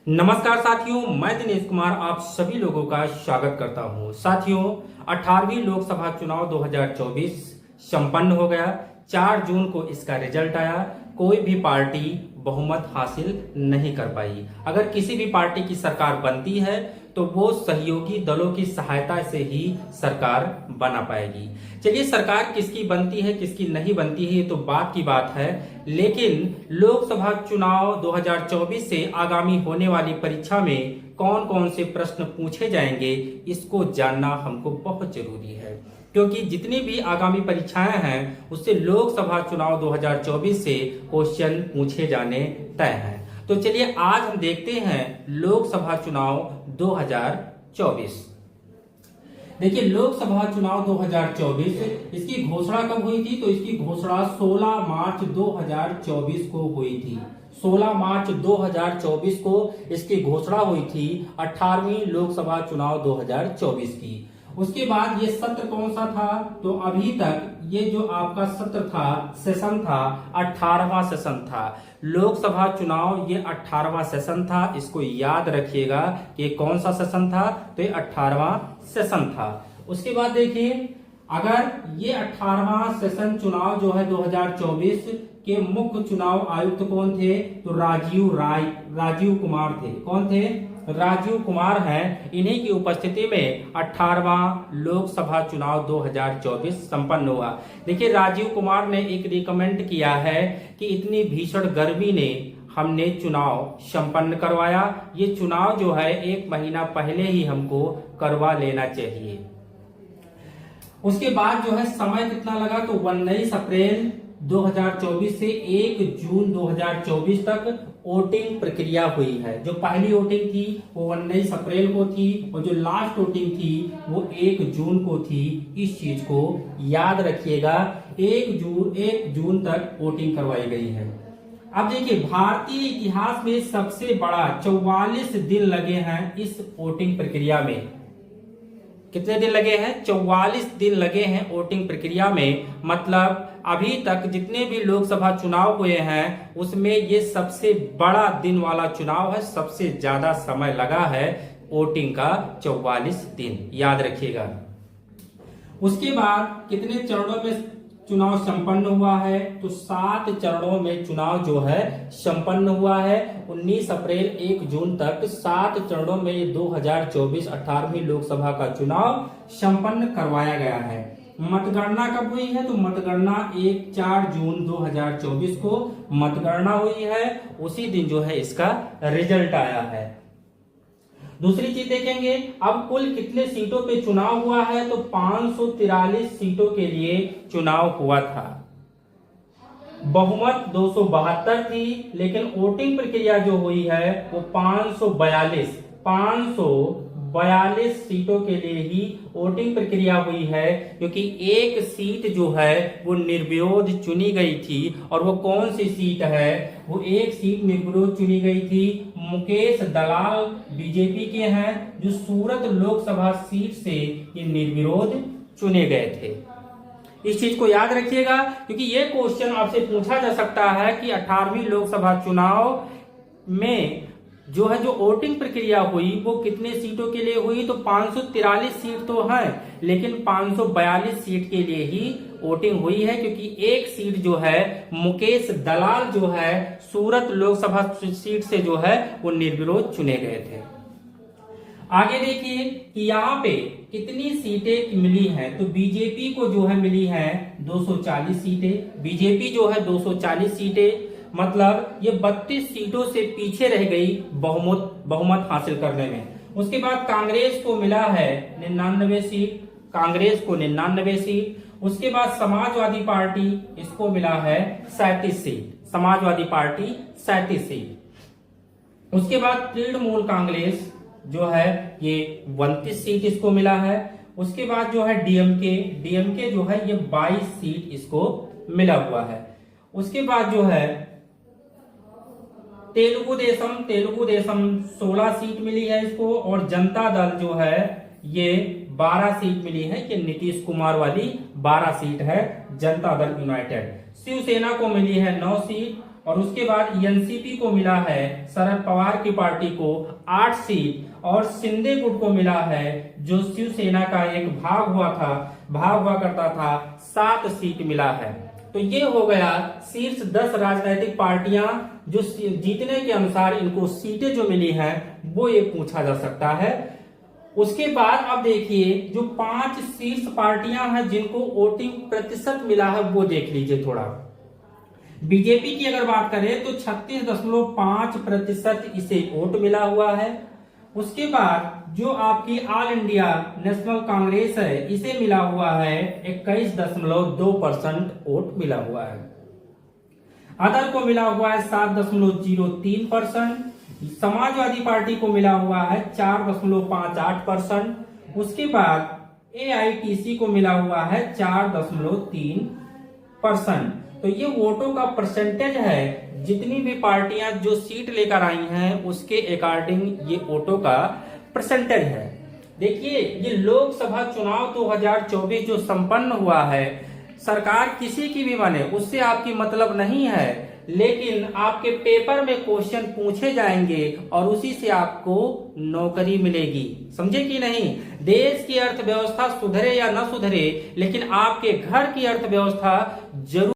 नमस्कार साथियों, मैं दिनेश कुमार आप सभी लोगों का स्वागत करता हूं। साथियों, 18वीं लोकसभा चुनाव 2024 संपन्न हो गया। 4 जून को इसका रिजल्ट आया। कोई भी पार्टी बहुमत हासिल नहीं कर पाई। अगर किसी भी पार्टी की सरकार बनती है तो वो सहयोगी दलों की सहायता से ही सरकार बना पाएगी। चलिए, सरकार किसकी बनती है किसकी नहीं बनती है ये तो बात की बात है, लेकिन लोकसभा चुनाव 2024 से आगामी होने वाली परीक्षा में कौन कौन से प्रश्न पूछे जाएंगे इसको जानना हमको बहुत जरूरी है, क्योंकि जितनी भी आगामी परीक्षाएं हैं उससे लोकसभा चुनाव 2024 से क्वेश्चन पूछे जाने तय हैं। तो चलिए आज हम देखते हैं लोकसभा चुनाव 2024। देखिए, लोकसभा चुनाव 2024 इसकी घोषणा कब हुई थी? तो इसकी घोषणा 16 मार्च 2024 को हुई थी। 16 मार्च 2024 को इसकी घोषणा हुई थी 18वीं लोकसभा चुनाव 2024 की। उसके बाद ये सत्र कौन सा था? तो अभी तक ये जो आपका सत्र था, सेशन था, 18वां सेशन था। लोकसभा चुनाव ये 18वां सेशन था। इसको याद रखिएगा कि कौन सा सेशन था? तो ये 18वां सेशन था। उसके बाद देखिए, अगर ये 18वां सेशन चुनाव जो है 2024 के मुख्य चुनाव आयुक्त कौन थे? तो राजीव कुमार थे। कौन थे? राजीव कुमार हैं। इन्हीं की उपस्थिति में 18वां लोकसभा चुनाव 2024 संपन्न हुआ। देखिए, राजीव कुमार ने एक रिकमेंड किया है कि इतनी भीषण गर्मी ने हमने चुनाव संपन्न करवाया। ये चुनाव जो है 1 महीना पहले ही हमको करवा लेना चाहिए। उसके बाद जो है समय कितना लगा? तो 19 अप्रैल 2024 से 1 जून 2024 तक वोटिंग प्रक्रिया हुई है। जो पहली वोटिंग थी वो 19 अप्रैल को थी और जो लास्ट वोटिंग थी वो 1 जून को थी। इस चीज को याद रखिएगा। 1 जून तक वोटिंग करवाई गई है। अब देखिए, भारतीय इतिहास में सबसे बड़ा 44 दिन लगे हैं इस वोटिंग प्रक्रिया में। कितने दिन लगे हैं? 44 दिन लगे हैं वोटिंग प्रक्रिया में। मतलब अभी तक जितने भी लोकसभा चुनाव हुए हैं उसमें ये सबसे बड़ा दिन वाला चुनाव है। सबसे ज्यादा समय लगा है वोटिंग का, 44 दिन, याद रखिएगा। उसके बाद कितने चरणों में चुनाव संपन्न हुआ है? तो 7 चरणों में चुनाव जो है संपन्न हुआ है। 19 अप्रैल 1 जून तक 7 चरणों में 2024 18वीं लोकसभा का चुनाव संपन्न करवाया गया है। मतगणना कब हुई है? तो मतगणना 4 जून 2024 को मतगणना हुई है। उसी दिन जो है इसका रिजल्ट आया है। दूसरी चीज देखेंगे, अब कुल कितने सीटों पे चुनाव हुआ है? तो 543 सीटों के लिए चुनाव हुआ था। बहुमत 272 थी, लेकिन वोटिंग प्रक्रिया जो हुई है वो 542 सीटों के लिए ही वोटिंग प्रक्रिया हुई है, क्योंकि एक सीट जो है वो निर्विरोध चुनी गई थी। और वो कौन सी सीट है? वो एक सीट निर्विरोध चुनी गई थी। मुकेश दलाल बीजेपी के हैं, जो सूरत लोकसभा सीट से ये निर्विरोध चुने गए थे। इस चीज को याद रखिएगा, क्योंकि ये क्वेश्चन आपसे पूछा जा सकता है कि 18वीं लोकसभा चुनाव में जो वोटिंग प्रक्रिया हुई वो कितने सीटों के लिए हुई? तो 543 सीट तो है, लेकिन 542 सीट के लिए ही वोटिंग हुई है, क्योंकि एक सीट जो है मुकेश दलाल जो है सूरत लोकसभा सीट से जो है वो निर्विरोध चुने गए थे। आगे देखिए कि यहाँ पे कितनी सीटें मिली हैं। तो बीजेपी को जो है मिली है 240 सीटें। बीजेपी जो है 240 सीटें, मतलब ये 32 सीटों से पीछे रह गई बहुमत हासिल करने में। उसके बाद कांग्रेस को मिला है 99 सीट। कांग्रेस को 99 सीट। उसके बाद समाजवादी पार्टी, इसको मिला है 37 सीट। Samajwadi party 37 seat. उसके बाद तृणमूल कांग्रेस जो है ये 32 सीट इसको मिला है। उसके बाद जो है डीएमके जो है ये 22 सीट इसको मिला हुआ है। उसके बाद जो है तेलुगु देशम 16 सीट मिली है इसको। और जनता दल जो है ये 12 सीट मिली है, कि नीतीश कुमार वाली 12 सीट है जनता दल यूनाइटेड। शिवसेना को मिली है 9 सीट। और उसके बाद एनसीपी को मिला है, शरद पवार की पार्टी को 8 सीट, और शिंदे गुट को मिला है, जो शिवसेना का एक भाग हुआ करता था, 7 सीट मिला है। तो ये हो गया शीर्ष 10 राजनीतिक पार्टियां जो जीतने के अनुसार इनको सीटें जो मिली हैं, वो ये पूछा जा सकता है। उसके बाद अब देखिए जो 5 शीर्ष पार्टियां हैं जिनको वोटिंग प्रतिशत मिला है, वो देख लीजिए थोड़ा। बीजेपी की अगर बात करें तो 36.5% इसे वोट मिला हुआ है। उसके बाद जो आपकी ऑल इंडिया नेशनल कांग्रेस है, इसे मिला हुआ है 21.2% वोट मिला हुआ है। अदर को मिला हुआ है 7.03%। समाजवादी पार्टी को मिला हुआ है 4.58%। उसके बाद एआईटीसी को मिला हुआ है 4.3%। तो ये वोटों का परसेंटेज है, जितनी भी पार्टियां जो सीट लेकर आई हैं उसके अकॉर्डिंग ये वोटों का परसेंटेज है। देखिए ये लोकसभा चुनाव 2024 जो संपन्न हुआ है, सरकार किसी की भी बने उससे आपकी मतलब नहीं है, लेकिन आपके पेपर में क्वेश्चन पूछे जाएंगे और उसी से आपको नौकरी मिलेगी। समझे कि नहीं? देश की अर्थव्यवस्था सुधरे या न सुधरे, लेकिन आपके घर की अर्थव्यवस्था जरूर